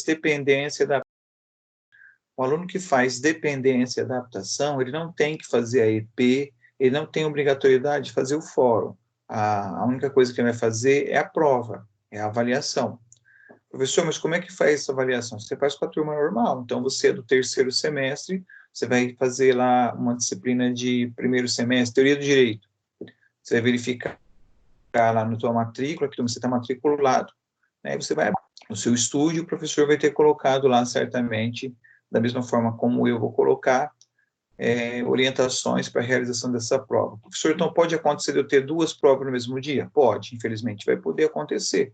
dependência da... O aluno que faz dependência e adaptação, ele não tem que fazer a EP, ele não tem obrigatoriedade de fazer o fórum. A única coisa que ele vai fazer é a prova, é a avaliação. Professor, mas como é que faz essa avaliação? Você faz com a turma normal. Então, você é do terceiro semestre, você vai fazer lá uma disciplina de primeiro semestre, teoria do direito. Você vai verificar lá na tua matrícula, que você está matriculado, né? Você vai no seu estúdio, o professor vai ter colocado lá, certamente, da mesma forma como eu vou colocar, orientações para a realização dessa prova. Professor, então pode acontecer de eu ter duas provas no mesmo dia? Pode, infelizmente vai poder acontecer.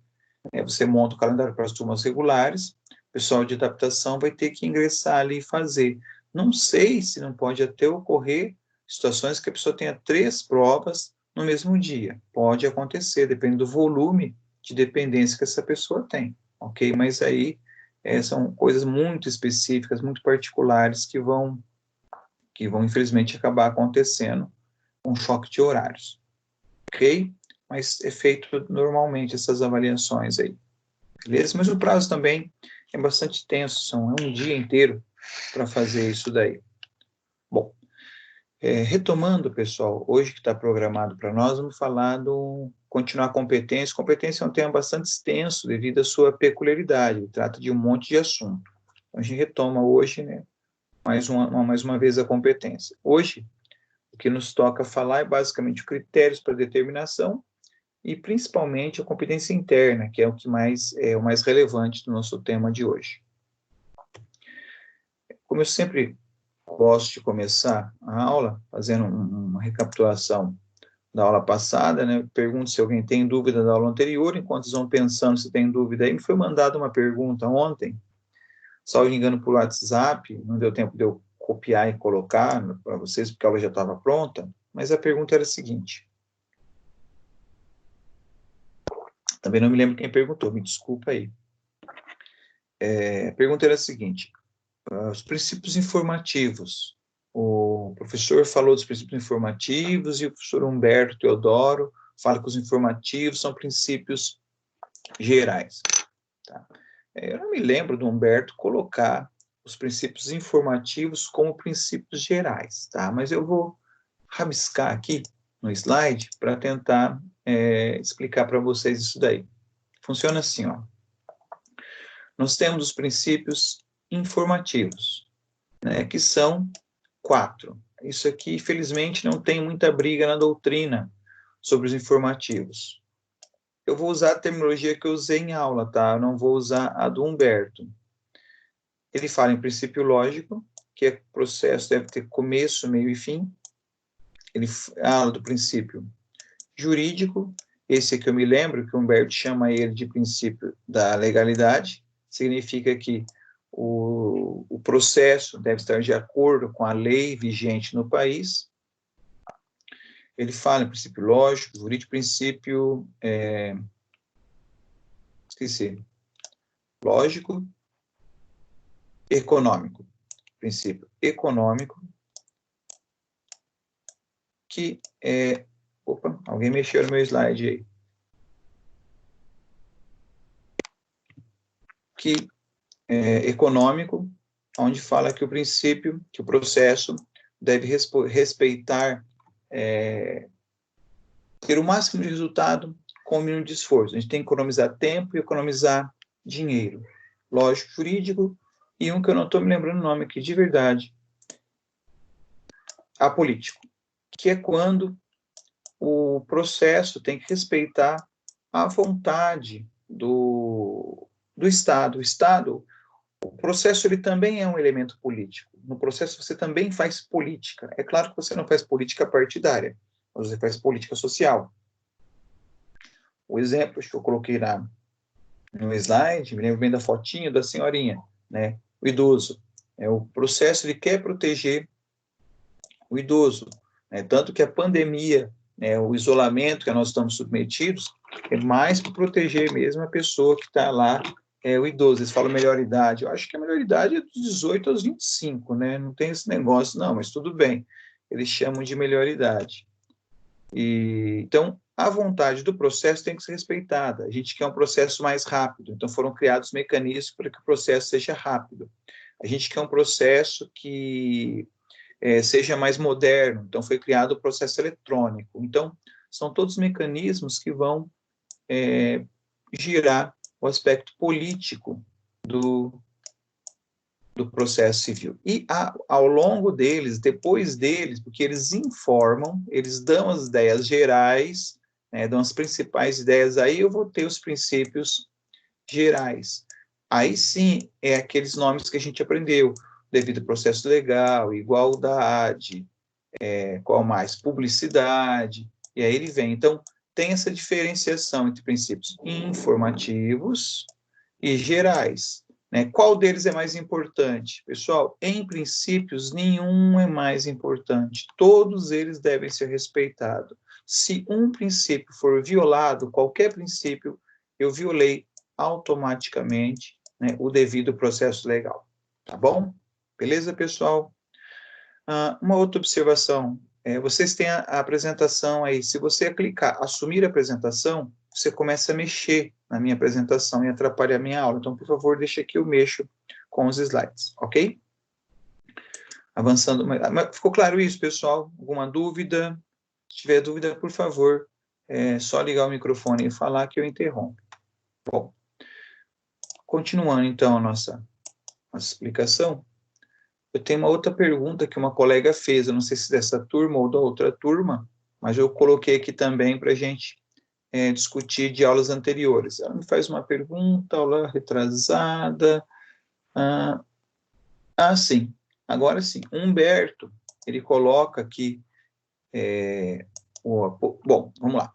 Você monta o calendário para as turmas regulares, o pessoal de adaptação vai ter que ingressar ali e fazer. Não sei se não pode até ocorrer situações que a pessoa tenha 3 provas no mesmo dia. Pode acontecer, depende do volume de dependência que essa pessoa tem, ok? Mas aí são coisas muito específicas, muito particulares que vão infelizmente acabar acontecendo um choque de horários, ok? Mas é feito normalmente essas avaliações aí, beleza? Mas o prazo também é bastante tenso, é um dia inteiro para fazer isso daí. Bom, retomando, pessoal, hoje que está programado para nós, vamos falar continuar a competência. Competência é um tema bastante extenso devido à sua peculiaridade, ele trata de um monte de assunto. Então, a gente retoma hoje, né, mais uma vez a competência. Hoje, o que nos toca falar é basicamente os critérios para determinação e principalmente a competência interna, que é o mais relevante do nosso tema de hoje. Como eu sempre gosto de começar a aula fazendo uma recapitulação da aula passada, né? Pergunto se alguém tem dúvida da aula anterior, enquanto vocês vão pensando se tem dúvida aí. Me foi mandada uma pergunta ontem, salvo engano por WhatsApp, não deu tempo de eu copiar e colocar para vocês, porque a aula já estava pronta, mas a pergunta era a seguinte. Também não me lembro quem perguntou, me desculpa aí. A pergunta era a seguinte, os princípios informativos. O professor falou dos princípios informativos e o professor Humberto Teodoro fala que os informativos são princípios gerais. Tá? Eu não me lembro do Humberto colocar os princípios informativos como princípios gerais, tá? Mas eu vou rabiscar aqui no slide para tentar explicar para vocês isso daí. Funciona assim, ó. Nós temos os princípios informativos, né, que são 4. Isso aqui, felizmente, não tem muita briga na doutrina sobre os informativos. Eu vou usar a terminologia que eu usei em aula, tá? Eu não vou usar a do Humberto. Ele fala em princípio lógico, que o processo deve ter começo, meio e fim. Ele fala do princípio jurídico, esse que eu me lembro, que o Humberto chama ele de princípio da legalidade, significa que o processo deve estar de acordo com a lei vigente no país. Ele fala em princípio lógico, jurídico, princípio... esqueci. Lógico, econômico. Princípio econômico, que é... Opa, alguém mexeu no meu slide aí. Que é econômico, onde fala que o princípio, que o processo deve respeitar, ter o máximo de resultado com o mínimo de esforço. A gente tem que economizar tempo e economizar dinheiro. Lógico, jurídico, e um que eu não estou me lembrando o nome aqui de verdade, apolítico, que é quando o processo tem que respeitar a vontade do Estado. O Estado, o processo, ele também é um elemento político. No processo você também faz política. É claro que você não faz política partidária, mas você faz política social. O exemplo que eu coloquei no slide, me lembro bem da fotinha da senhorinha, né? O idoso. O processo, ele quer proteger o idoso, né? Tanto que a pandemia, né, o isolamento que nós estamos submetidos, é mais para proteger mesmo a pessoa que está lá, o idoso. Eles falam melhor idade. Eu acho que a melhor idade é dos 18 aos 25, né? Não tem esse negócio, não, mas tudo bem. Eles chamam de melhor idade. Então, a vontade do processo tem que ser respeitada. A gente quer um processo mais rápido, então foram criados mecanismos para que o processo seja rápido. A gente quer um processo que seja mais moderno, então foi criado o processo eletrônico. Então, são todos mecanismos que vão girar o aspecto político do processo civil. E ao longo deles, depois deles, porque eles informam, eles dão as ideias gerais, né, dão as principais ideias, aí eu vou ter os princípios gerais. Aí sim, é aqueles nomes que a gente aprendeu, devido processo legal, igualdade, qual mais? Publicidade, e aí ele vem. Então, tem essa diferenciação entre princípios informativos e gerais. Né? Qual deles é mais importante? Pessoal, em princípios, nenhum é mais importante. Todos eles devem ser respeitados. Se um princípio for violado, qualquer princípio, eu violei automaticamente, né, o devido processo legal. Tá bom? Beleza, pessoal? Uma outra observação. Vocês têm a apresentação aí. Se você clicar assumir a apresentação, você começa a mexer na minha apresentação e atrapalha a minha aula. Então, por favor, deixa que eu mexo com os slides, ok? Avançando. Ficou claro isso, pessoal? Alguma dúvida? Se tiver dúvida, por favor, só ligar o microfone e falar que eu interrompo. Bom, continuando, então, a nossa explicação, eu tenho uma outra pergunta que uma colega fez, eu não sei se dessa turma ou da outra turma, mas eu coloquei aqui também para a gente discutir de aulas anteriores. Ela me faz uma pergunta, aula retrasada. Sim. Agora sim. Humberto, ele coloca aqui... bom, vamos lá.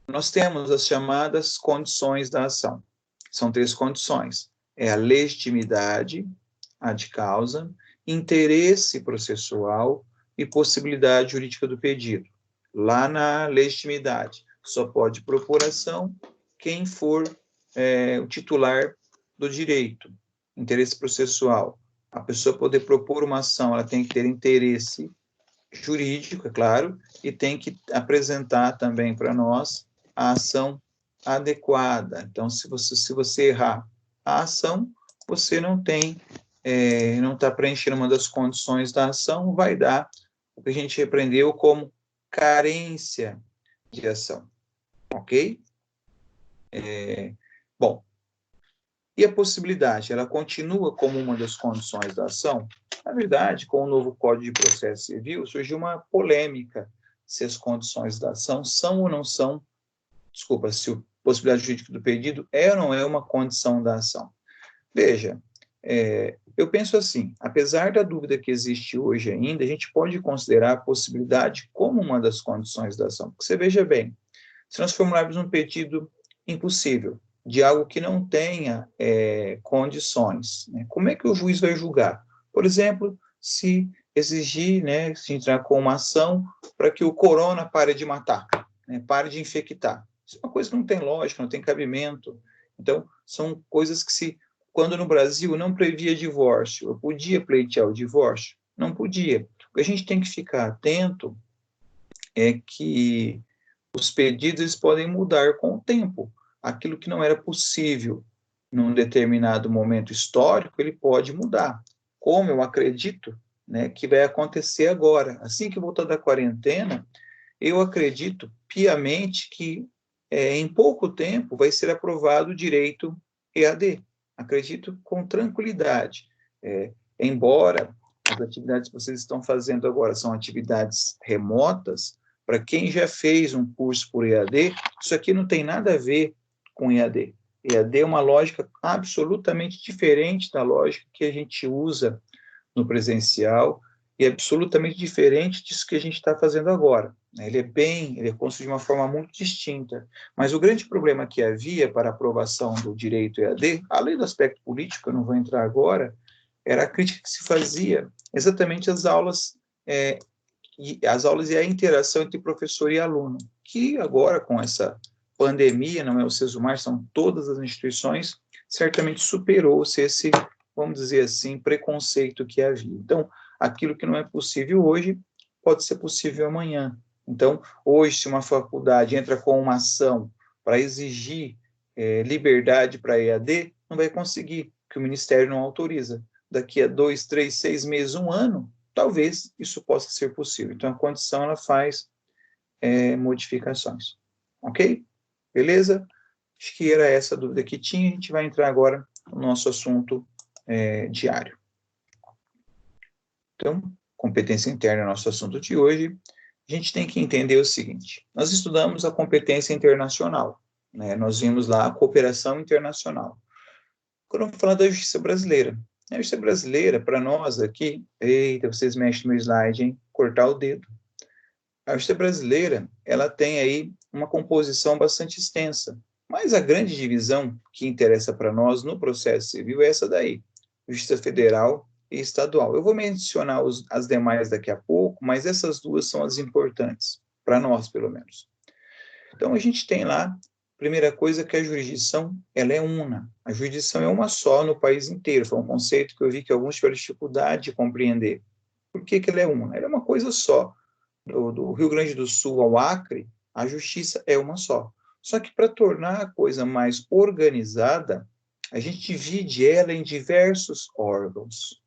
Nós temos as chamadas condições da ação. São 3 condições. É a legitimidade, ad causa, interesse processual e possibilidade jurídica do pedido. Lá na legitimidade, só pode propor ação quem for o titular do direito. Interesse processual. A pessoa poder propor uma ação, ela tem que ter interesse jurídico, é claro, e tem que apresentar também para nós a ação adequada. Então, se você errar a ação, você não está preenchendo uma das condições da ação, vai dar o que a gente aprendeu como carência de ação, ok? Bom, e a possibilidade, ela continua como uma das condições da ação? Na verdade, com o novo Código de Processo Civil, surgiu uma polêmica se as condições da ação são ou não são, se a possibilidade jurídica do pedido é ou não é uma condição da ação. Veja, eu penso assim, apesar da dúvida que existe hoje ainda, a gente pode considerar a possibilidade como uma das condições da ação. Porque você veja bem, se nós formularmos um pedido impossível, de algo que não tenha condições, né, como é que o juiz vai julgar? Por exemplo, se exigir, né, se entrar com uma ação para que o corona pare de matar, né, pare de infectar. Isso é uma coisa que não tem lógica, não tem cabimento. Então, são coisas que quando no Brasil não previa divórcio, eu podia pleitear o divórcio? Não podia. O que a gente tem que ficar atento é que os pedidos podem mudar com o tempo. Aquilo que não era possível num determinado momento histórico, ele pode mudar. Como eu acredito, né, que vai acontecer agora. Assim que voltar da quarentena, eu acredito piamente que em pouco tempo vai ser aprovado o direito EAD. Acredito com tranquilidade. Embora as atividades que vocês estão fazendo agora são atividades remotas, para quem já fez um curso por EAD, isso aqui não tem nada a ver com EAD. EAD é uma lógica absolutamente diferente da lógica que a gente usa no presencial e é absolutamente diferente disso que a gente está fazendo agora. Ele é construído de uma forma muito distinta. Mas o grande problema que havia para a aprovação do direito EAD, além do aspecto político, eu não vou entrar agora, era a crítica que se fazia exatamente às aulas e a interação entre professor e aluno, que agora, com essa pandemia, não é o Sesumar, são todas as instituições, certamente superou-se esse, vamos dizer assim, preconceito que havia. Então, aquilo que não é possível hoje, pode ser possível amanhã. Então, hoje, se uma faculdade entra com uma ação para exigir liberdade para EAD, não vai conseguir, porque o Ministério não autoriza. Daqui a 2, 3, 6 meses, 1 ano, talvez isso possa ser possível. Então, a condição ela faz modificações. Ok? Beleza? Acho que era essa a dúvida que tinha. A gente vai entrar agora no nosso assunto diário. Então, competência interna é o nosso assunto de hoje. A gente tem que entender o seguinte: nós estudamos a competência internacional, né? Nós vimos lá a cooperação internacional. Quando eu vou falar da justiça brasileira, a justiça brasileira, para nós aqui, eita, vocês mexem no meu slide, hein? Cortar o dedo. A justiça brasileira, ela tem aí uma composição bastante extensa, mas a grande divisão que interessa para nós no processo civil é essa daí, justiça federal e estadual. Eu vou mencionar as demais daqui a pouco, mas essas duas são as importantes, para nós, pelo menos. Então, a gente tem lá, primeira coisa, que a jurisdição, ela é una. A jurisdição é uma só no país inteiro. Foi um conceito que eu vi que alguns tiveram dificuldade de compreender. Por que ela é una? Ela é uma coisa só. Do Rio Grande do Sul ao Acre, a justiça é uma só. Só que para tornar a coisa mais organizada, a gente divide ela em diversos órgãos.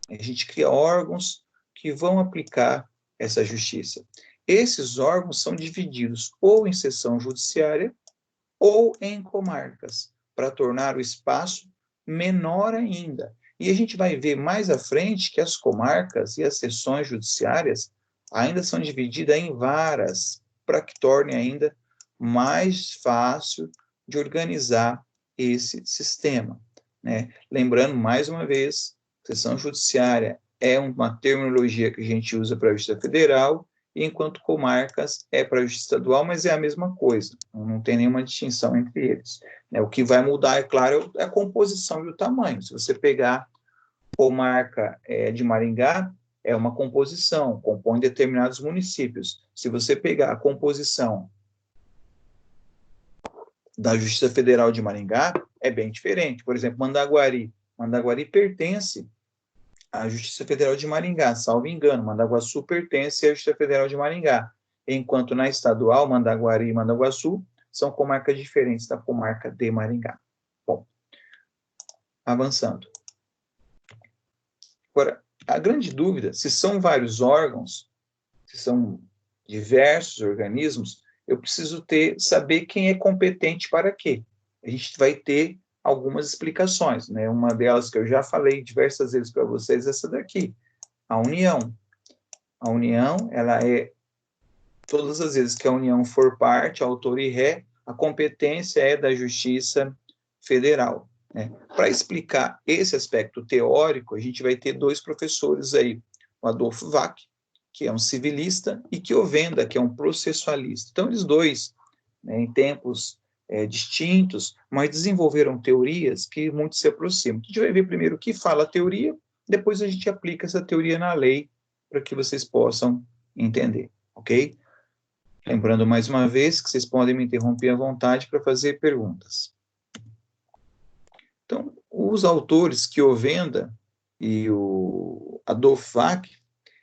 A gente cria órgãos que vão aplicar essa justiça. Esses órgãos são divididos ou em seção judiciária ou em comarcas, para tornar o espaço menor ainda. E a gente vai ver mais à frente que as comarcas e as seções judiciárias ainda são divididas em varas, para que torne ainda mais fácil de organizar esse sistema, né? Lembrando, mais uma vez, seção judiciária é uma terminologia que a gente usa para a Justiça Federal, enquanto comarcas é para a Justiça Estadual, mas é a mesma coisa, não tem nenhuma distinção entre eles. O que vai mudar, é claro, é a composição e o tamanho. Se você pegar comarca de Maringá, é uma composição, compõe determinados municípios. Se você pegar a composição da Justiça Federal de Maringá, é bem diferente. Por exemplo, Mandaguari. Mandaguari pertence à Justiça Federal de Maringá, salvo engano. Mandaguaçu pertence à Justiça Federal de Maringá. Enquanto na estadual, Mandaguari e Mandaguaçu são comarcas diferentes da comarca de Maringá. Bom, avançando. Agora, a grande dúvida, se são vários órgãos, se são diversos organismos, eu preciso saber quem é competente para quê. A gente vai ter algumas explicações, né? Uma delas que eu já falei diversas vezes para vocês, essa daqui, a União. A União, ela é, todas as vezes que a União for parte, autor e ré, a competência é da Justiça Federal, né? Para explicar esse aspecto teórico, a gente vai ter dois professores aí, o Adolfo Vac, que é um civilista, e Chiovenda, que é um processualista. Então, eles dois, né, em tempos distintos, mas desenvolveram teorias que muito se aproximam. A gente vai ver primeiro o que fala a teoria, depois a gente aplica essa teoria na lei, para que vocês possam entender, ok? Lembrando mais uma vez que vocês podem me interromper à vontade para fazer perguntas. Então, os autores Chiovenda e o Adolfo Vac,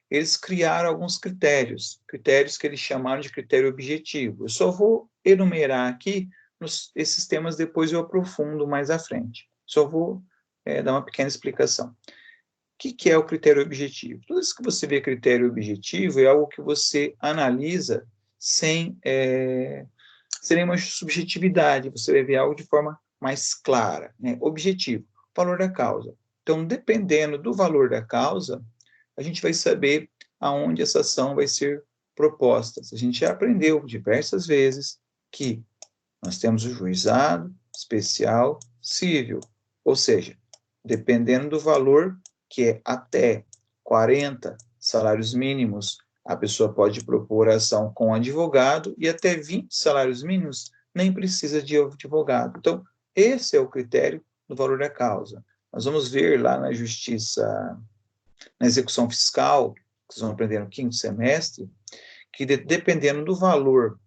eles criaram alguns critérios que eles chamaram de critério objetivo. Eu só vou enumerar aqui esses temas, depois eu aprofundo mais à frente. Só vou dar uma pequena explicação. O que é o critério objetivo? Tudo isso que você vê critério objetivo é algo que você analisa sem nenhuma subjetividade, você vai ver algo de forma mais clara, né? Objetivo, valor da causa. Então, dependendo do valor da causa, a gente vai saber aonde essa ação vai ser proposta. A gente já aprendeu diversas vezes que nós temos o juizado especial civil, ou seja, dependendo do valor, que é até 40 salários mínimos, a pessoa pode propor ação com advogado, e até 20 salários mínimos nem precisa de advogado. Então, esse é o critério do valor da causa. Nós vamos ver lá na justiça, na execução fiscal, que vocês vão aprender no 5º semestre, que dependendo do valor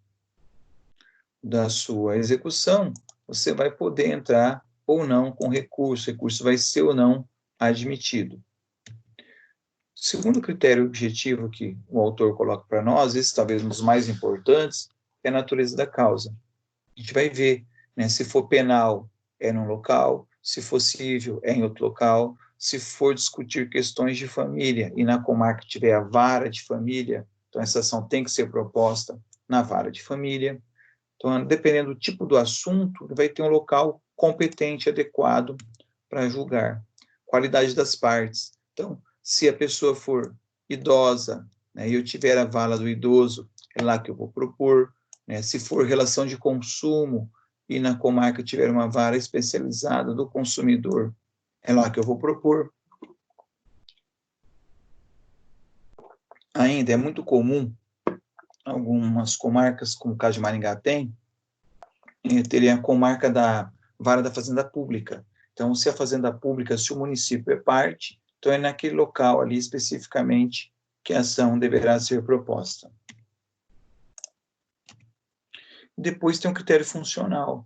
da sua execução, você vai poder entrar ou não com recurso, o recurso vai ser ou não admitido. segundo critério objetivo que o autor coloca para nós, esse talvez um dos mais importantes, é a natureza da causa. A gente vai ver, né, se for penal, é num local, se for civil, é em outro local, se for discutir questões de família e na comarca tiver a vara de família, então essa ação tem que ser proposta na vara de família. Então, dependendo do tipo do assunto, vai ter um local competente, adequado para julgar. Qualidade das partes. Então, se a pessoa for idosa, né, e eu tiver a vala do idoso, é lá que eu vou propor. Né? Se for relação de consumo e na comarca tiver uma vara especializada do consumidor, é lá que eu vou propor. Ainda é muito comum, algumas comarcas, como o caso de Maringá tem, teria a comarca da vara da fazenda pública. Então, se a fazenda pública, se o município é parte, então é naquele local ali especificamente que a ação deverá ser proposta. Depois tem um critério funcional.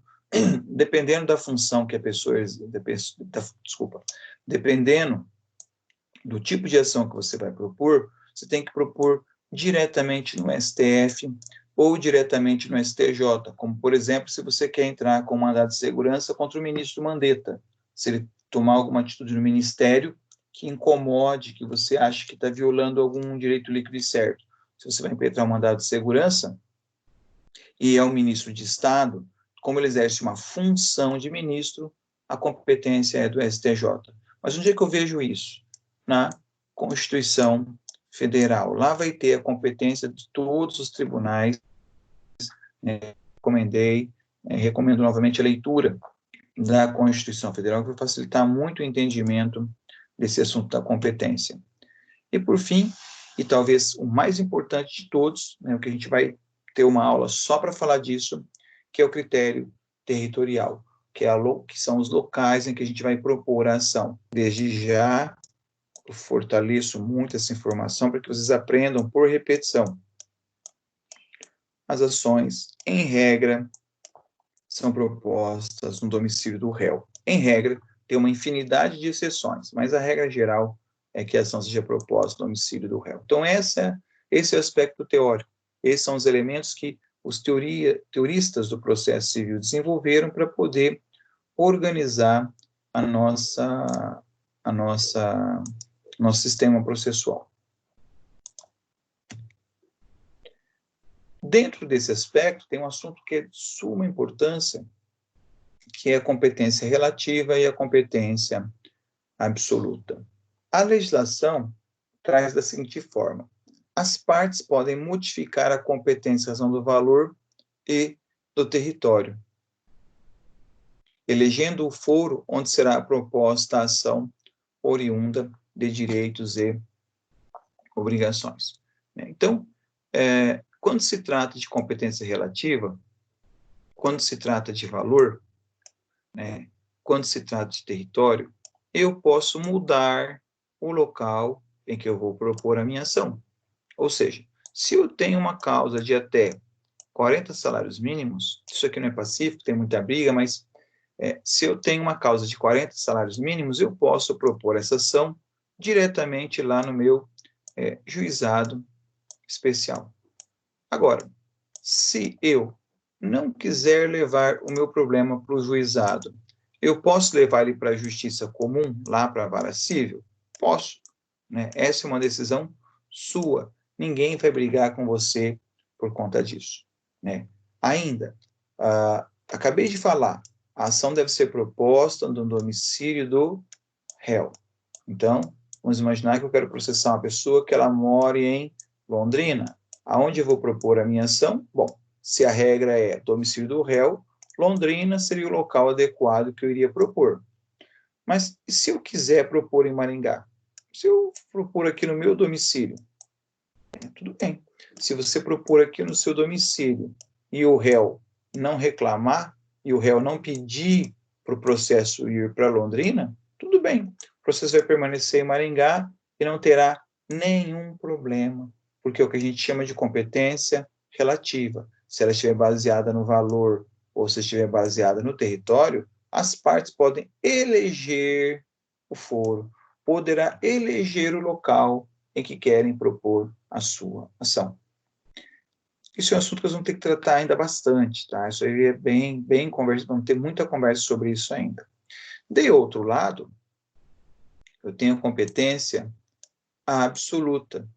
Dependendo da função que a pessoa, dependendo do tipo de ação que você vai propor, você tem que propor diretamente no STF ou diretamente no STJ, como, por exemplo, se você quer entrar com mandado de segurança contra o ministro Mandetta, se ele tomar alguma atitude no ministério que incomode, que você acha que está violando algum direito líquido e certo. Se você vai impetrar um mandado de segurança e é um ministro de Estado, como ele exerce uma função de ministro, a competência é do STJ. Mas onde é que eu vejo isso? Na Constituição Federal. Lá vai ter a competência de todos os tribunais. Recomendo novamente a leitura da Constituição Federal, que vai facilitar muito o entendimento desse assunto da competência. E, por fim, e talvez o mais importante de todos, o que a gente vai ter uma aula só para falar disso, que é o critério territorial, que são os locais em que a gente vai propor a ação. Desde já, eu fortaleço muito essa informação para que vocês aprendam por repetição. As ações, em regra, são propostas no domicílio do réu. Em regra, tem uma infinidade de exceções, mas a regra geral é que a ação seja proposta no domicílio do réu. Então, esse é o aspecto teórico. Esses são os elementos que os teoristas do processo civil desenvolveram para poder organizar nosso sistema processual. Dentro desse aspecto, tem um assunto que é de suma importância, que é a competência relativa e a competência absoluta. A legislação traz da seguinte forma: as partes podem modificar a competência em razão do valor e do território, elegendo o foro onde será proposta a ação oriunda de direitos e obrigações. Então, quando se trata de competência relativa, quando se trata de valor, quando se trata de território, eu posso mudar o local em que eu vou propor a minha ação. Ou seja, se eu tenho uma causa de até 40 salários mínimos, isso aqui não é pacífico, tem muita briga, mas se eu tenho uma causa de 40 salários mínimos, eu posso propor essa ação diretamente lá no meu juizado especial. Agora, se eu não quiser levar o meu problema para o juizado, eu posso levar ele para a justiça comum, lá para a vara civil? Posso. Essa é uma decisão sua. Ninguém vai brigar com você por conta disso. Ainda, acabei de falar, a ação deve ser proposta no domicílio do réu. Então, vamos imaginar que eu quero processar uma pessoa que ela mora em Londrina. Aonde eu vou propor a minha ação? Bom, se a regra é domicílio do réu, Londrina seria o local adequado que eu iria propor. Mas e se eu quiser propor em Maringá? Se eu propor aqui no meu domicílio? Tudo bem. Se você propor aqui no seu domicílio e o réu não reclamar, e o réu não pedir para o processo ir para Londrina, tudo bem. O processo vai permanecer em Maringá e não terá nenhum problema, porque é o que a gente chama de competência relativa. Se ela estiver baseada no valor ou se estiver baseada no território, as partes podem eleger o foro, poderá eleger o local e que querem propor a sua ação. Isso é um assunto que nós vamos ter que tratar ainda bastante, tá? Isso aí é bem conversa, vamos ter muita conversa sobre isso ainda. De outro lado, eu tenho a competência absoluta,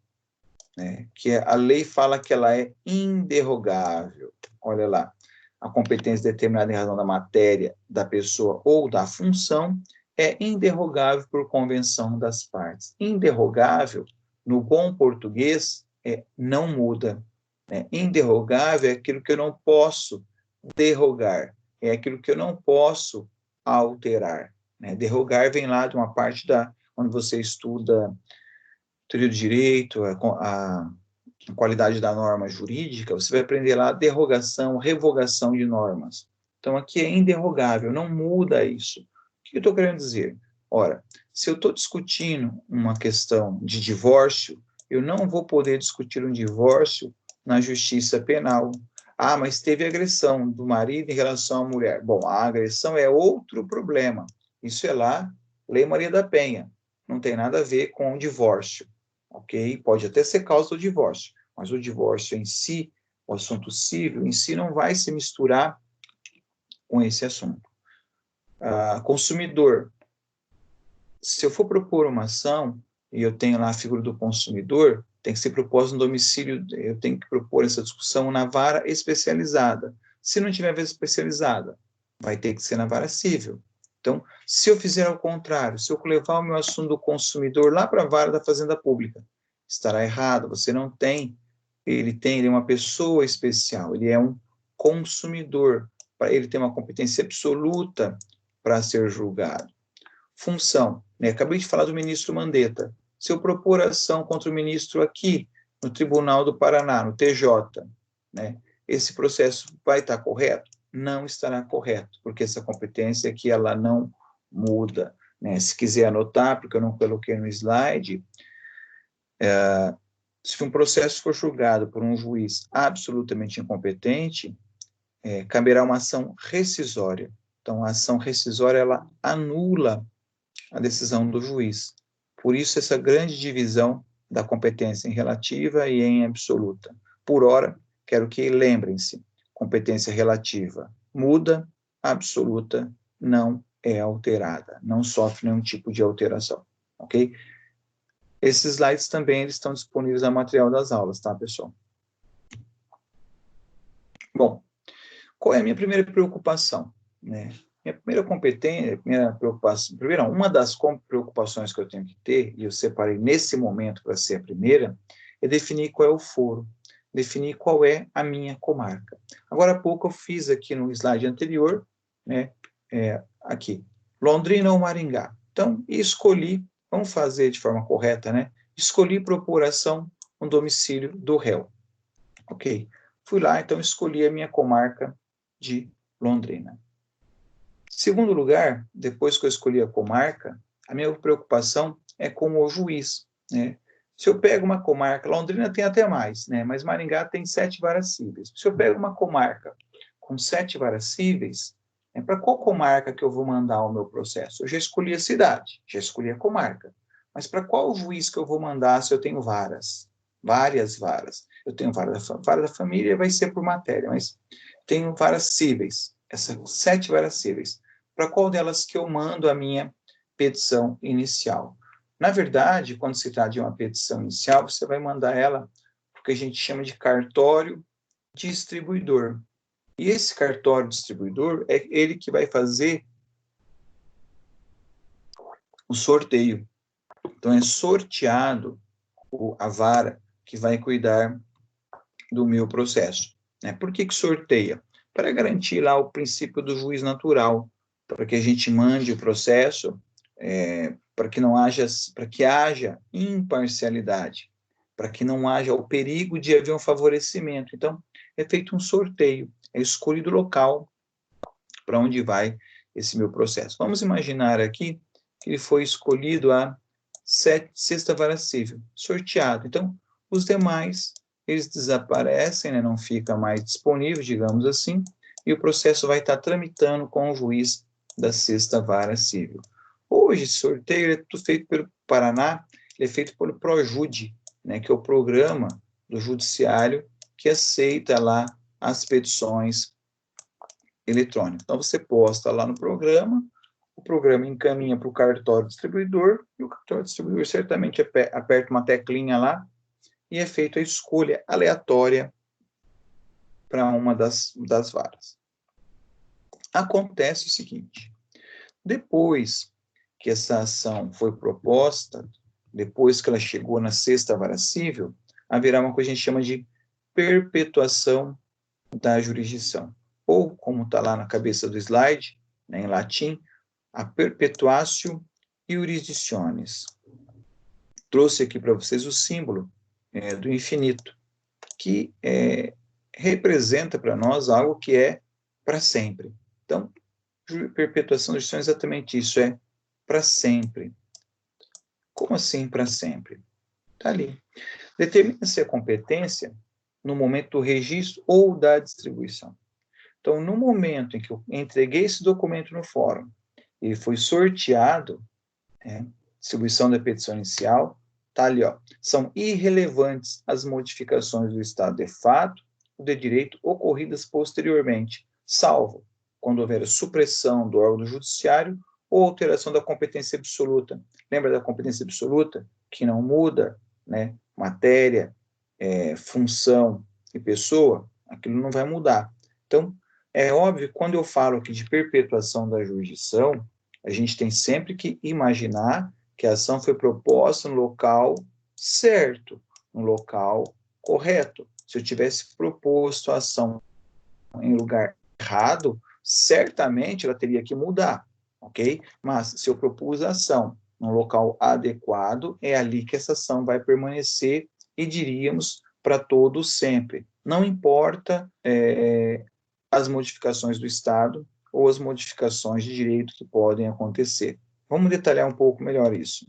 né? Que a lei fala que ela é inderrogável. Olha lá, a competência determinada em razão da matéria, da pessoa ou da função é inderrogável por convenção das partes. Inderrogável, no bom português, não muda. Inderrogável é aquilo que eu não posso derrogar, é aquilo que eu não posso alterar. Derrogar vem lá de uma parte quando você estuda teoria do direito, a qualidade da norma jurídica, você vai aprender lá derrogação, revogação de normas. Então, aqui é inderrogável, não muda isso. O que eu estou querendo dizer? Ora, se eu estou discutindo uma questão de divórcio, eu não vou poder discutir um divórcio na justiça penal. Ah, mas teve agressão do marido em relação à mulher. Bom, a agressão é outro problema. Isso é lá, Lei Maria da Penha. Não tem nada a ver com o divórcio. Ok? Pode até ser causa do divórcio, mas o divórcio em si, o assunto civil em si, não vai se misturar com esse assunto. Consumidor. Se eu for propor uma ação, e eu tenho lá a figura do consumidor, tem que ser proposto no domicílio, eu tenho que propor essa discussão na vara especializada. Se não tiver vara especializada, vai ter que ser na vara civil. Então, se eu fizer ao contrário, se eu levar o meu assunto do consumidor lá para a vara da Fazenda Pública, estará errado, você não tem, ele é uma pessoa especial, ele é um consumidor, ele tem uma competência absoluta para ser julgado. Função, acabei de falar do ministro Mandetta, se eu propor ação contra o ministro aqui, no Tribunal do Paraná, no TJ, esse processo vai estar correto? Não estará correto, porque essa competência aqui, ela não muda. Se quiser anotar, porque eu não coloquei no slide, se um processo for julgado por um juiz absolutamente incompetente, caberá uma ação rescisória. Então, a ação rescisória, ela anula a decisão do juiz. Por isso, essa grande divisão da competência em relativa e em absoluta. Por ora, quero que lembrem-se, competência relativa muda, absoluta não é alterada, não sofre nenhum tipo de alteração, ok? Esses slides também eles estão disponíveis no material das aulas, tá, pessoal? Bom, qual é a minha primeira preocupação, Minha primeira competência, minha preocupação, primeiro, uma das preocupações que eu tenho que ter, e eu separei nesse momento para ser a primeira, é definir qual é o foro, definir qual é a minha comarca. Agora há pouco eu fiz aqui no slide anterior, aqui, Londrina ou Maringá. Então, escolhi, vamos fazer de forma correta, escolhi propor ação no domicílio do réu. Ok, fui lá, então escolhi a minha comarca de Londrina. Segundo lugar, depois que eu escolhi a comarca, a minha preocupação é com o juiz, Se eu pego uma comarca, Londrina tem até mais, mas Maringá tem 7 varas cíveis. Se eu pego uma comarca com 7 varas cíveis, para qual comarca que eu vou mandar o meu processo? Eu já escolhi a cidade, já escolhi a comarca, mas para qual juiz que eu vou mandar se eu tenho varas? Várias varas. Eu tenho vara da família, vai ser por matéria, mas tenho varas cíveis, essas 7 varas cíveis. Para qual delas que eu mando a minha petição inicial? Na verdade, quando se trata de uma petição inicial, você vai mandar ela porque a gente chama de cartório distribuidor. E esse cartório distribuidor é ele que vai fazer o sorteio. Então, é sorteado a vara que vai cuidar do meu processo. Por que sorteia? Para garantir lá o princípio do juiz natural, para que a gente mande o processo, para que haja imparcialidade, para que não haja o perigo de haver um favorecimento. Então, é feito um sorteio, é escolhido o local para onde vai esse meu processo. Vamos imaginar aqui que ele foi escolhido a 6ª vara civil, sorteado. Então, os demais, eles desaparecem, não fica mais disponível, digamos assim, e o processo vai estar tramitando com o juiz da 6ª vara civil. Hoje, esse sorteio é feito pelo Paraná, ele é feito pelo PROJUDE, né, que é o programa do judiciário que aceita lá as petições eletrônicas. Então, você posta lá no programa, o programa encaminha para o cartório distribuidor, e o cartório distribuidor certamente aperta uma teclinha lá, e é feita a escolha aleatória para uma das varas. Acontece o seguinte, depois que essa ação foi proposta, depois que ela chegou na 6ª vara civil, haverá uma coisa que a gente chama de perpetuação da jurisdição. Ou, como está lá na cabeça do slide, né, em latim, a perpetuatio iurisdictionis. Trouxe aqui para vocês o símbolo do infinito, que representa para nós algo que é para sempre. Então, perpetuação da jurisdição é exatamente isso, é para sempre. Como assim para sempre? Está ali. Determina-se a competência no momento do registro ou da distribuição. Então, no momento em que eu entreguei esse documento no fórum, ele foi sorteado, distribuição da petição inicial, está ali, ó, são irrelevantes as modificações do estado de fato ou de direito ocorridas posteriormente, salvo quando houver supressão do órgão judiciário ou alteração da competência absoluta. Lembra da competência absoluta? Que não muda, né? Matéria, função e pessoa, aquilo não vai mudar. Então, é óbvio que quando eu falo aqui de perpetuação da jurisdição, a gente tem sempre que imaginar que a ação foi proposta no local certo, no local correto. Se eu tivesse proposto a ação em lugar errado, certamente ela teria que mudar, ok? Mas se eu propus a ação num local adequado, é ali que essa ação vai permanecer e diríamos para todos sempre. Não importa as modificações do Estado ou as modificações de direito que podem acontecer. Vamos detalhar um pouco melhor isso.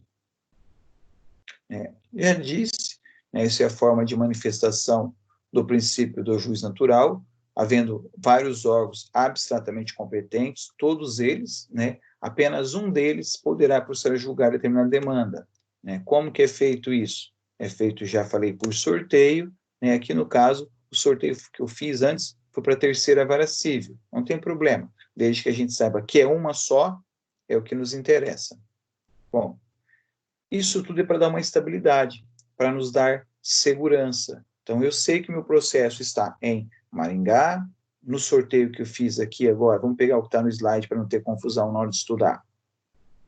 Já disse, essa é a forma de manifestação do princípio do juiz natural, havendo vários órgãos abstratamente competentes, todos eles, apenas um deles poderá proceder a julgar determinada demanda. Como que é feito isso? É feito, já falei, por sorteio, aqui no caso, o sorteio que eu fiz antes foi para a 3ª vara civil, não tem problema, desde que a gente saiba que é uma só, é o que nos interessa. Bom, isso tudo é para dar uma estabilidade, para nos dar segurança. Então, eu sei que meu processo está em Maringá, no sorteio que eu fiz aqui agora, vamos pegar o que está no slide para não ter confusão na hora de estudar,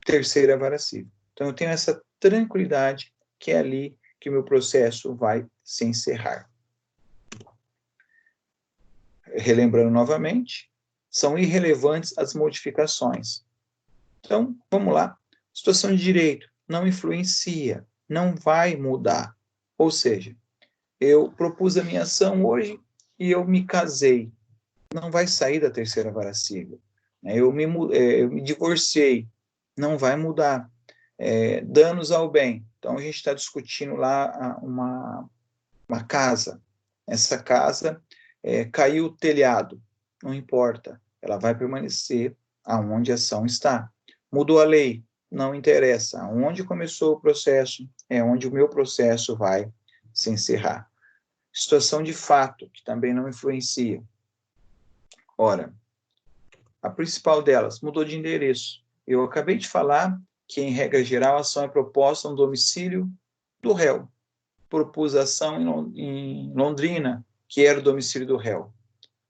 3ª vara civil. Então, eu tenho essa tranquilidade que é ali que o meu processo vai se encerrar. Relembrando novamente, são irrelevantes as modificações. Então, vamos lá. Situação de direito não influencia, não vai mudar. Ou seja, eu propus a minha ação hoje e eu me casei. Não vai sair da 3ª vara civil. Eu me divorciei. Não vai mudar. Danos ao bem. Então, a gente está discutindo lá uma casa. Essa casa caiu o telhado. Não importa. Ela vai permanecer aonde a ação está. Mudou a lei. Não interessa. Onde começou o processo é onde o meu processo vai se encerrar. Situação de fato, que também não influencia. Ora, a principal delas, mudou de endereço. Eu acabei de falar que, em regra geral, a ação é proposta no domicílio do réu. Propus a ação em Londrina, que era o domicílio do réu.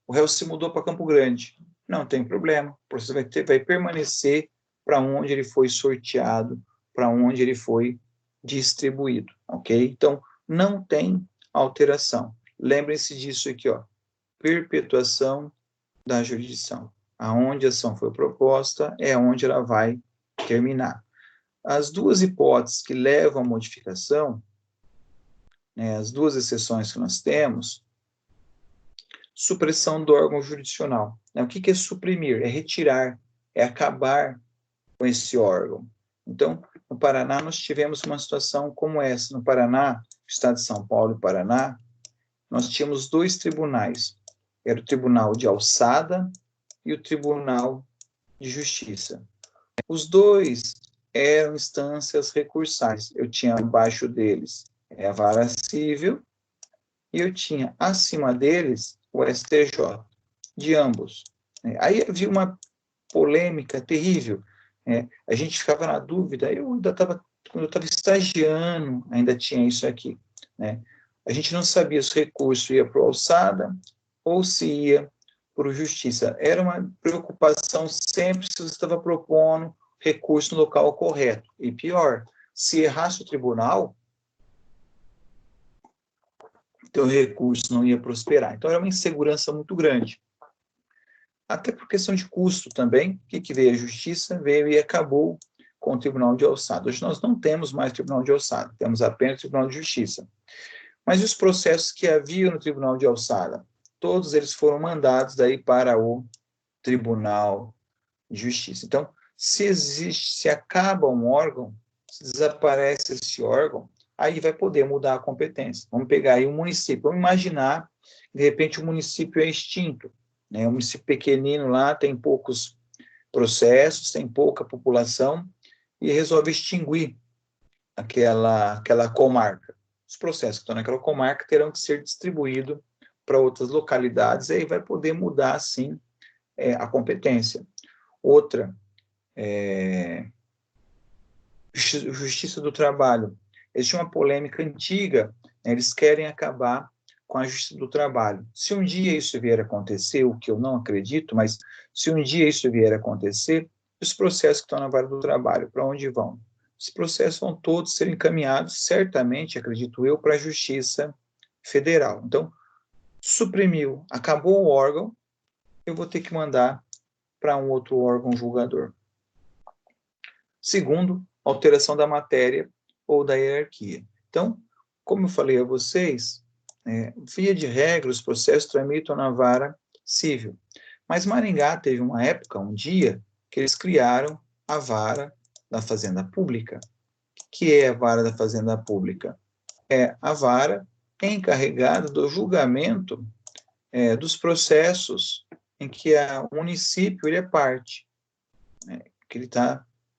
O réu se mudou para Campo Grande. Não tem problema. O processo vai permanecer para onde ele foi sorteado, para onde ele foi distribuído, ok? Então, não tem alteração. Lembrem-se disso aqui, ó. Perpetuação da jurisdição. Aonde a ação foi proposta é onde ela vai terminar. As duas hipóteses que levam à modificação, as duas exceções que nós temos, supressão do órgão jurisdicional. O que é suprimir? É retirar, é acabar com esse órgão. Então, no Paraná, nós tivemos uma situação como essa. No Paraná, Estado de São Paulo e Paraná, nós tínhamos 2 tribunais. Era o Tribunal de Alçada e o Tribunal de Justiça. Os dois eram instâncias recursais. Eu tinha abaixo deles a vara civil e eu tinha acima deles o STJ, de ambos. Aí havia uma polêmica terrível. A gente ficava na dúvida, quando eu estava estagiando, ainda tinha isso aqui. A gente não sabia se o recurso ia para a alçada ou se ia para a justiça. Era uma preocupação sempre se você estava propondo recurso no local correto. E pior, se errasse o tribunal, teu recurso não ia prosperar. Então, era uma insegurança muito grande. Até por questão de custo também, o que veio a justiça? Veio e acabou com o Tribunal de Alçada. Hoje nós não temos mais Tribunal de Alçada, temos apenas Tribunal de Justiça. Mas os processos que havia no Tribunal de Alçada, todos eles foram mandados daí para o Tribunal de Justiça. Então, se acaba um órgão, se desaparece esse órgão, aí vai poder mudar a competência. Vamos pegar aí um município, vamos imaginar, de repente, o município é extinto, um município pequenino lá, tem poucos processos, tem pouca população, e resolve extinguir aquela comarca. Os processos que estão naquela comarca terão que ser distribuídos para outras localidades, e aí vai poder mudar, sim, a competência. Outra, Justiça do Trabalho. Existe uma polêmica antiga, eles querem acabar com a Justiça do Trabalho. Se um dia isso vier a acontecer, o que eu não acredito, mas se um dia isso vier a acontecer, os processos que estão na vara do trabalho, para onde vão? Os processos vão todos ser encaminhados, certamente, acredito eu, para a Justiça Federal. Então, suprimiu, acabou o órgão, eu vou ter que mandar para um outro órgão julgador. Segundo, alteração da matéria ou da hierarquia. Então, como eu falei a vocês, via de regra, os processos tramitam na vara civil. Mas Maringá teve uma época, um dia, que eles criaram a vara da Fazenda Pública. O que é a vara da Fazenda Pública? É a vara encarregada do julgamento dos processos em que o município ele é parte, que ele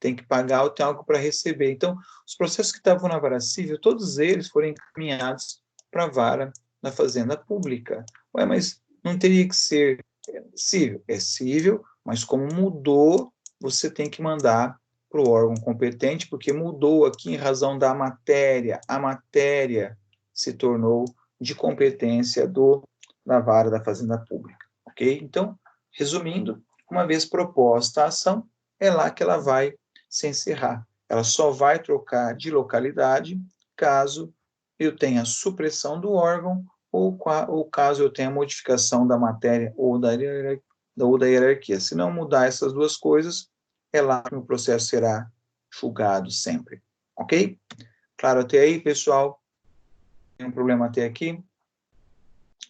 tem que pagar ou tem algo para receber. Então, os processos que estavam na vara civil, todos eles foram encaminhados para a vara da Fazenda Pública. Mas não teria que ser civil? É civil, mas como mudou, você tem que mandar para o órgão competente, porque mudou aqui em razão da matéria. A matéria se tornou de competência da vara da Fazenda Pública. Ok? Então, resumindo, uma vez proposta a ação, é lá que ela vai se encerrar. Ela só vai trocar de localidade caso eu tenha supressão do órgão ou caso eu tenha modificação da matéria ou da hierarquia. Se não mudar essas duas coisas, é lá que o processo será julgado sempre. Ok? Claro até aí, pessoal? Tem um problema até aqui?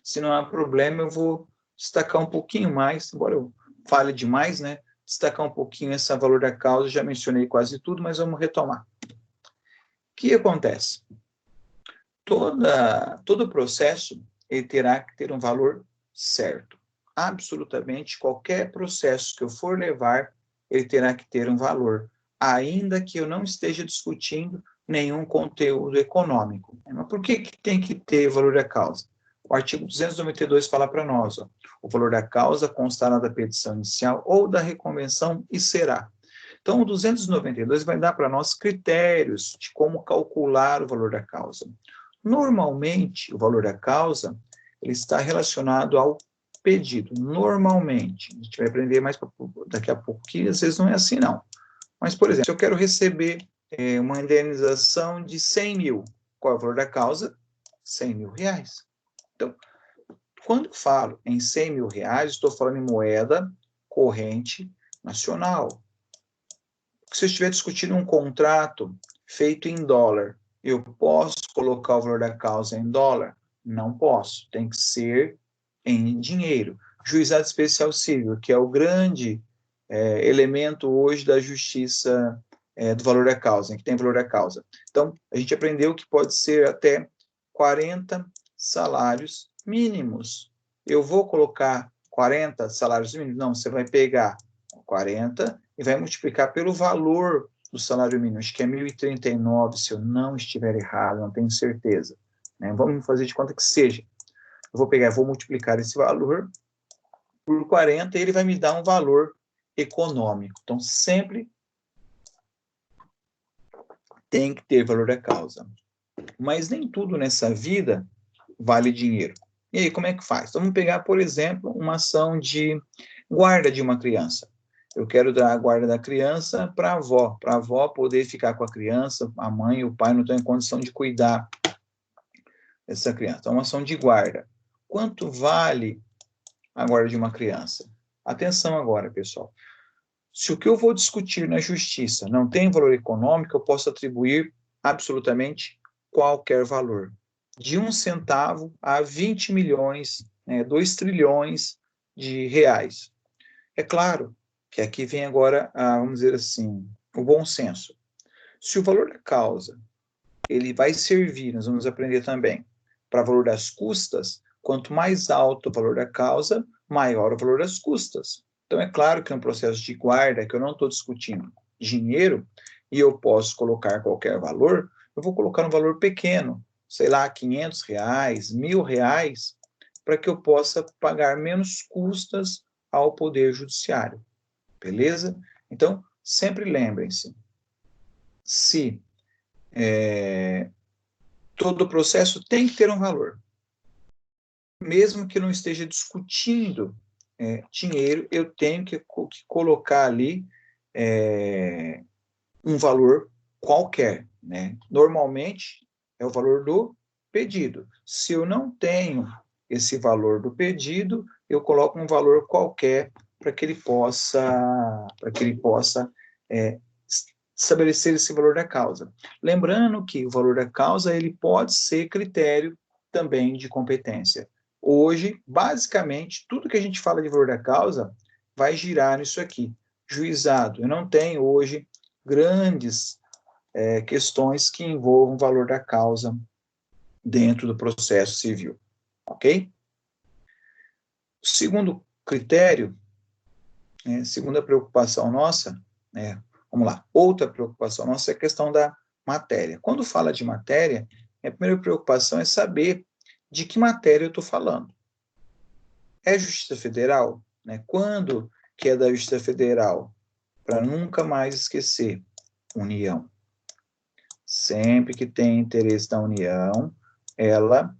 Se não há problema, eu vou destacar um pouquinho mais, embora eu fale demais, né? Destacar um pouquinho esse valor da causa, já mencionei quase tudo, mas vamos retomar. O que acontece? Todo processo ele terá que ter um valor certo. Absolutamente qualquer processo que eu for levar, ele terá que ter um valor, ainda que eu não esteja discutindo nenhum conteúdo econômico. Mas por que tem que ter valor da causa? O artigo 292 fala para nós, o valor da causa constará da petição inicial ou da reconvenção e será. Então, o 292 vai dar para nós critérios de como calcular o valor da causa. Normalmente, o valor da causa ele está relacionado ao pedido. Normalmente, a gente vai aprender mais daqui a pouco, que às vezes não é assim, não. Mas, por exemplo, se eu quero receber uma indenização de 100 mil, qual é o valor da causa? 100 mil reais. Então, quando eu falo em 100 mil reais, estou falando em moeda corrente nacional. Se eu estiver discutindo um contrato feito em dólar, eu posso colocar o valor da causa em dólar? Não posso, tem que ser em dinheiro. Juizado especial civil, que é o grande elemento hoje da justiça do valor da causa, que tem valor da causa. Então, a gente aprendeu que pode ser até 40 salários mínimos. Eu vou colocar 40 salários mínimos? Não, você vai pegar 40 e vai multiplicar pelo valor do salário mínimo, acho que é 1.039, se eu não estiver errado, não tenho certeza, né? Vamos fazer de conta que seja. Eu vou pegar, vou multiplicar esse valor por 40 e ele vai me dar um valor econômico. Então, sempre tem que ter valor da causa. Mas nem tudo nessa vida vale dinheiro. E aí, como é que faz? Então, vamos pegar, por exemplo, uma ação de guarda de uma criança. Eu quero dar a guarda da criança para a avó poder ficar com a criança, a mãe e o pai não estão em condição de cuidar dessa criança. Então, uma ação de guarda. Quanto vale a guarda de uma criança? Atenção agora, pessoal. Se o que eu vou discutir na justiça não tem valor econômico, eu posso atribuir absolutamente qualquer valor. De 1 centavo a 20 milhões, 2 trilhões de reais. É claro que aqui vem agora, vamos dizer assim, o bom senso. Se o valor da causa ele vai servir, nós vamos aprender também, para o valor das custas, quanto mais alto o valor da causa, maior o valor das custas. Então, é claro que no processo de guarda, que eu não estou discutindo dinheiro, e eu posso colocar qualquer valor, eu vou colocar um valor pequeno, sei lá, R$500, R$1.000, para que eu possa pagar menos custas ao Poder Judiciário. Beleza? Então, sempre lembrem-se, se todo o processo tem que ter um valor. Mesmo que eu não esteja discutindo dinheiro, eu tenho que colocar ali um valor qualquer, né? Normalmente é o valor do pedido. Se eu não tenho esse valor do pedido, eu coloco um valor qualquer para que ele possa estabelecer esse valor da causa. Lembrando que o valor da causa ele pode ser critério também de competência. Hoje, basicamente, tudo que a gente fala de valor da causa vai girar nisso aqui. Juizado. Eu não tenho hoje grandes questões que envolvam o valor da causa dentro do processo civil. Ok? O segundo critério, segunda preocupação nossa, vamos lá, outra preocupação nossa é a questão da matéria. Quando fala de matéria, a primeira preocupação é saber de que matéria eu estou falando. É Justiça Federal? Quando que é da Justiça Federal? Para nunca mais esquecer, União. Sempre que tem interesse da União, ela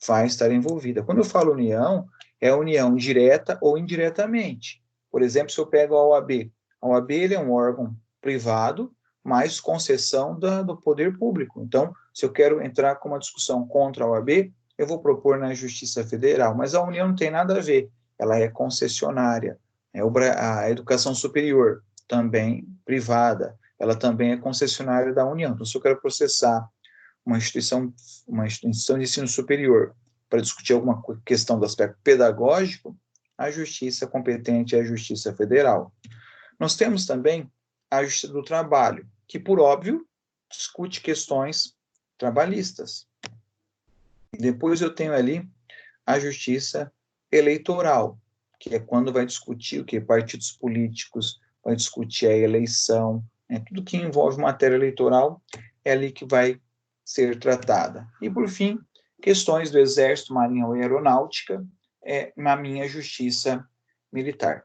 vai estar envolvida. Quando eu falo União, é união direta ou indiretamente. Por exemplo, se eu pego a OAB, a OAB ele é um órgão privado, mas concessão do poder público. Então, se eu quero entrar com uma discussão contra a OAB, eu vou propor na Justiça Federal, mas a União não tem nada a ver, ela é concessionária. A educação superior, também privada, ela também é concessionária da União. Então, se eu quero processar uma instituição de ensino superior para discutir alguma questão do aspecto pedagógico, a justiça competente é a Justiça Federal. Nós temos também a Justiça do Trabalho, que, por óbvio, discute questões trabalhistas. E depois eu tenho ali a Justiça Eleitoral, que é quando vai discutir o que? Partidos políticos, vai discutir a eleição, tudo que envolve matéria eleitoral é ali que vai ser tratada. E, por fim, questões do Exército, Marinha ou Aeronáutica, na minha Justiça Militar.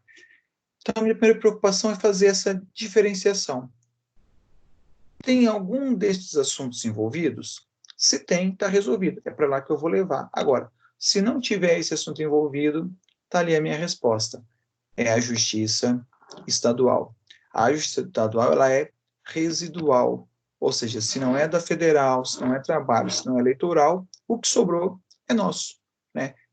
Então, a minha primeira preocupação é fazer essa diferenciação. Tem algum destes assuntos envolvidos? Se tem, está resolvido. É para lá que eu vou levar. Agora, se não tiver esse assunto envolvido, está ali a minha resposta. É a Justiça Estadual. A Justiça Estadual ela é residual. Ou seja, se não é da federal, se não é trabalho, se não é eleitoral, o que sobrou é nosso.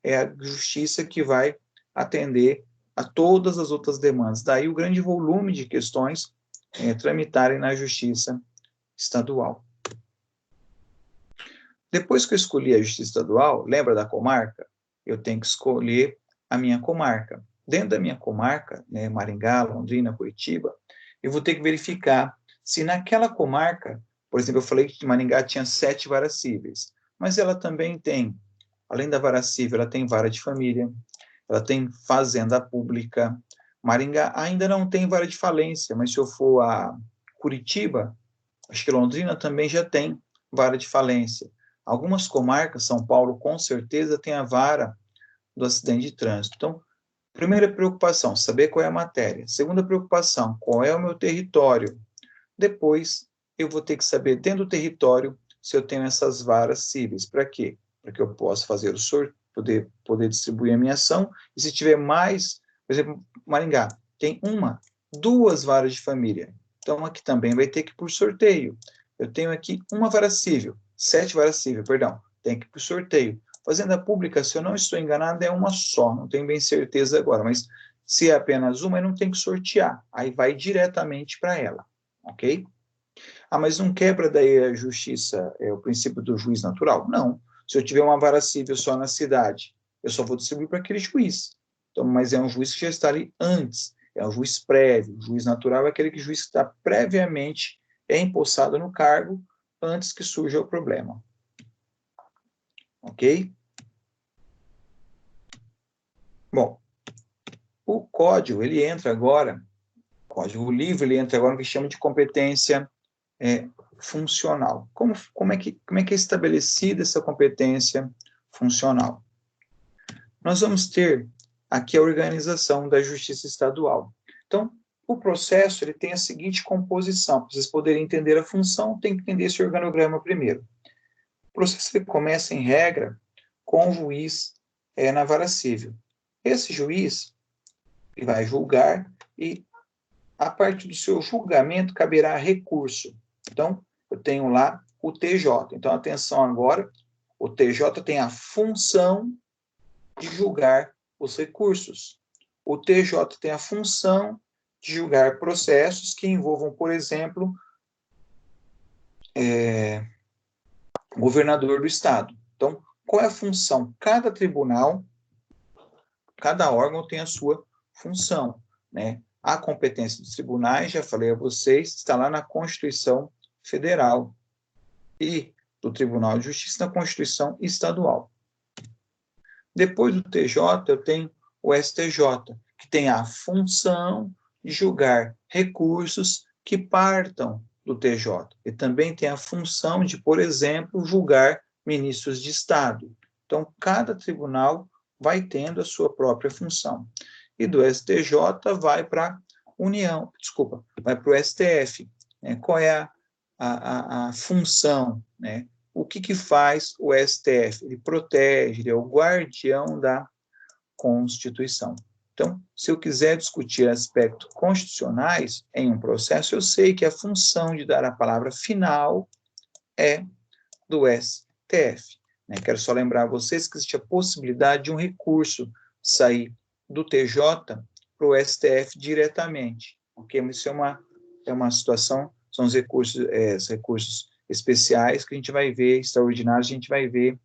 É a justiça que vai atender a todas as outras demandas. Daí o grande volume de questões tramitarem na Justiça Estadual. Depois que eu escolhi a Justiça Estadual, lembra da comarca? Eu tenho que escolher a minha comarca. Dentro da minha comarca, Maringá, Londrina, Curitiba, eu vou ter que verificar se naquela comarca, por exemplo, eu falei que Maringá tinha 7 varas cíveis, mas ela também tem, além da vara civil, ela tem vara de família, ela tem fazenda pública. Maringá ainda não tem vara de falência, mas se eu for a Curitiba, acho que Londrina também já tem vara de falência. Algumas comarcas, São Paulo com certeza tem a vara do acidente de trânsito. Então, primeira preocupação, saber qual é a matéria. Segunda preocupação, qual é o meu território. Depois, eu vou ter que saber dentro do território se eu tenho essas varas cíveis. Para quê? Para que eu possa fazer o sorteio, poder distribuir a minha ação. E se tiver mais, por exemplo, Maringá, tem duas varas de família. Então, aqui também vai ter que ir por sorteio. Eu tenho aqui uma vara civil, 7 varas cíveis, perdão, tem que ir por sorteio. Fazenda Pública, se eu não estou enganado, é uma só, não tenho bem certeza agora, mas se é apenas uma, eu não tenho que sortear, aí vai diretamente para ela, ok? Ah, mas não quebra daí a justiça, o princípio do juiz natural? Não. Se eu tiver uma vara civil só na cidade, eu só vou distribuir para aquele juiz. Então, mas é um juiz que já está ali antes, é um juiz prévio. O juiz natural é aquele juiz que está previamente empossado no cargo antes que surja o problema. Ok? Bom, o código, ele entra agora, o código livre, ele entra agora no que chama de competência funcional. Como é que é estabelecida essa competência funcional? Nós vamos ter aqui a organização da Justiça Estadual. Então, o processo ele tem a seguinte composição. Para vocês poderem entender a função, tem que entender esse organograma primeiro. O processo ele começa, em regra, com o juiz na vara civil. Esse juiz ele vai julgar e, a partir do seu julgamento, caberá recurso. Então, eu tenho lá o TJ. Então, atenção agora, o TJ tem a função de julgar os recursos. O TJ tem a função de julgar processos que envolvam, por exemplo, governador do estado. Então, qual é a função? Cada tribunal, cada órgão tem a sua função, né? A competência dos tribunais, já falei a vocês, está lá na Constituição Federal e do Tribunal de Justiça na Constituição Estadual. Depois do TJ, eu tenho o STJ, que tem a função de julgar recursos que partam do TJ. E também tem a função de, por exemplo, julgar ministros de Estado. Então, cada tribunal vai tendo a sua própria função. E do STJ vai para União, vai para o STF. Né? Qual é a função, né? O que faz o STF? Ele protege, ele é o guardião da Constituição. Então, se eu quiser discutir aspectos constitucionais em um processo, eu sei que a função de dar a palavra final é do STF. Né? Quero só lembrar a vocês que existe a possibilidade de um recurso sair do TJ para o STF diretamente. Ok? Isso é uma situação, são os recursos especiais que a gente vai ver, extraordinários, a gente vai ver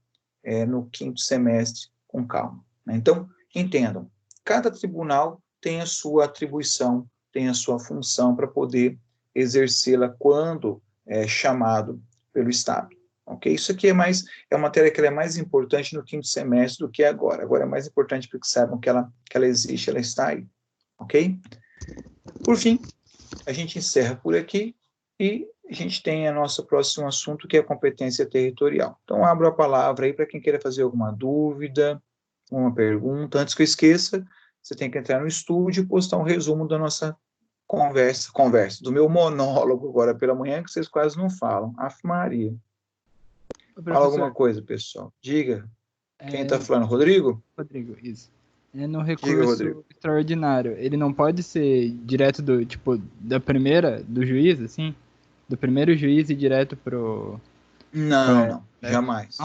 no 5º semestre com calma. Né? Então, entendam, cada tribunal tem a sua atribuição, tem a sua função para poder exercê-la quando chamado pelo Estado. Ok? Isso aqui é uma matéria que é mais importante no 5º semestre do que agora. Agora é mais importante para que saibam que ela existe, ela está aí. Ok? Por fim, a gente encerra por aqui e a gente tem o nosso próximo assunto, que é a competência territorial. Então, abro a palavra aí para quem queira fazer alguma dúvida, uma pergunta. Antes que eu esqueça, você tem que entrar no estúdio e postar um resumo da nossa conversa, do meu monólogo agora pela manhã, que vocês quase não falam. Aff, Maria. Fala alguma coisa, pessoal. Diga. Quem está falando? Rodrigo? Rodrigo, isso. No Diga, Rodrigo. recurso extraordinário, ele não pode ser direto do juiz, assim? Do primeiro juiz e direto pro... Não. Jamais.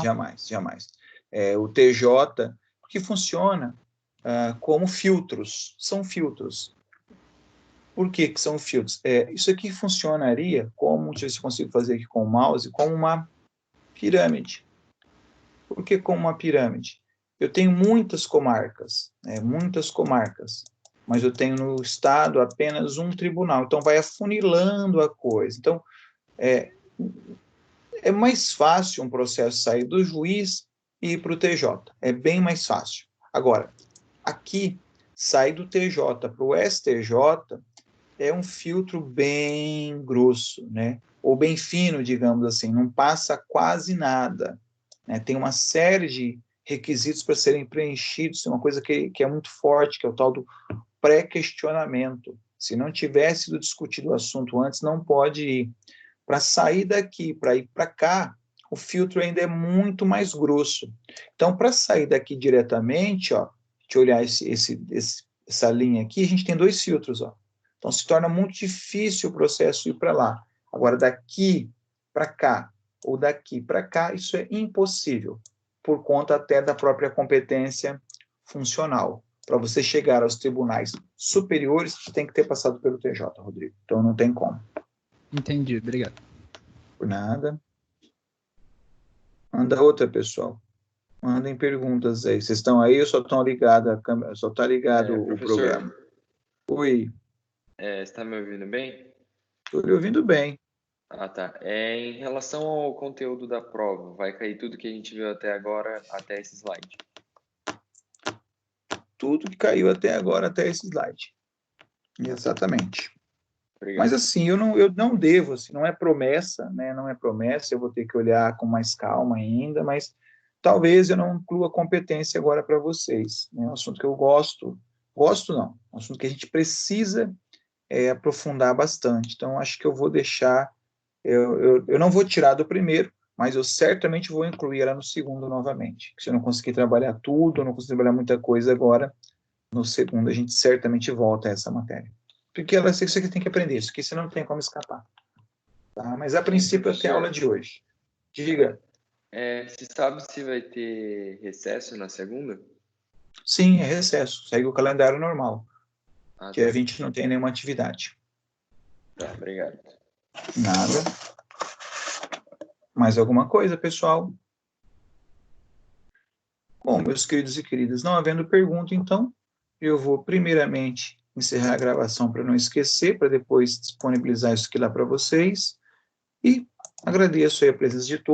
O TJ, que funciona como filtros. São filtros. Por que são filtros? Isso aqui funcionaria como, deixa eu ver se eu consigo fazer aqui com o mouse, como uma pirâmide. Por que como uma pirâmide? Eu tenho muitas comarcas, mas eu tenho no estado apenas um tribunal, então vai afunilando a coisa. Então, é mais fácil um processo sair do juiz e ir para o TJ, é bem mais fácil. Agora, aqui, sair do TJ para o STJ é um filtro bem grosso, né? Ou bem fino, digamos assim, não passa quase nada, né? Tem uma série de requisitos para serem preenchidos, tem uma coisa que é muito forte, que é o tal do pré-questionamento. Se não tiver sido discutido o assunto antes, não pode ir. Para sair daqui, para ir para cá, o filtro ainda é muito mais grosso. Então, para sair daqui diretamente, ó, deixa eu olhar essa linha aqui, a gente tem dois filtros, ó. Então, se torna muito difícil o processo ir para lá. Agora, daqui para cá, ou daqui para cá, isso é impossível, por conta até da própria competência funcional. Para você chegar aos tribunais superiores, você tem que ter passado pelo TJ, Rodrigo. Então, não tem como. Entendi, obrigado. Por nada. Manda outra, pessoal. Mandem perguntas aí. Vocês estão aí ou só estão ligados a câmera? Só está ligado o Professor, programa? Oi, você está me ouvindo bem? estou lhe ouvindo bem. Ah, tá. Em relação ao conteúdo da prova, vai cair tudo que a gente viu até agora, até esse slide? Tudo que caiu até agora, até esse slide. Exatamente. Obrigado. Mas assim, eu não devo, assim, não é promessa, né? Não é promessa, eu vou ter que olhar com mais calma ainda, mas talvez eu não inclua competência agora para vocês. É um assunto que eu gosto não, um assunto que a gente precisa aprofundar bastante. Então, acho que eu vou deixar, eu não vou tirar do primeiro, mas eu certamente vou incluir ela no segundo novamente. Se eu não conseguir trabalhar tudo, eu não conseguir trabalhar muita coisa agora, no segundo a gente certamente volta a essa matéria. Porque ela isso que tem que aprender, isso aqui você não tem como escapar. Tá? Mas a princípio até a aula de hoje. Diga. Você sabe se vai ter recesso na segunda? Sim, é recesso, segue o calendário normal. Ah, Dia tá. 20 não tem nenhuma atividade. Tá, obrigado. Nada. Mais alguma coisa, pessoal? Bom, meus queridos e queridas, não havendo pergunta, então, eu vou primeiramente encerrar a gravação para não esquecer, para depois disponibilizar isso aqui lá para vocês. E agradeço aí a presença de todos.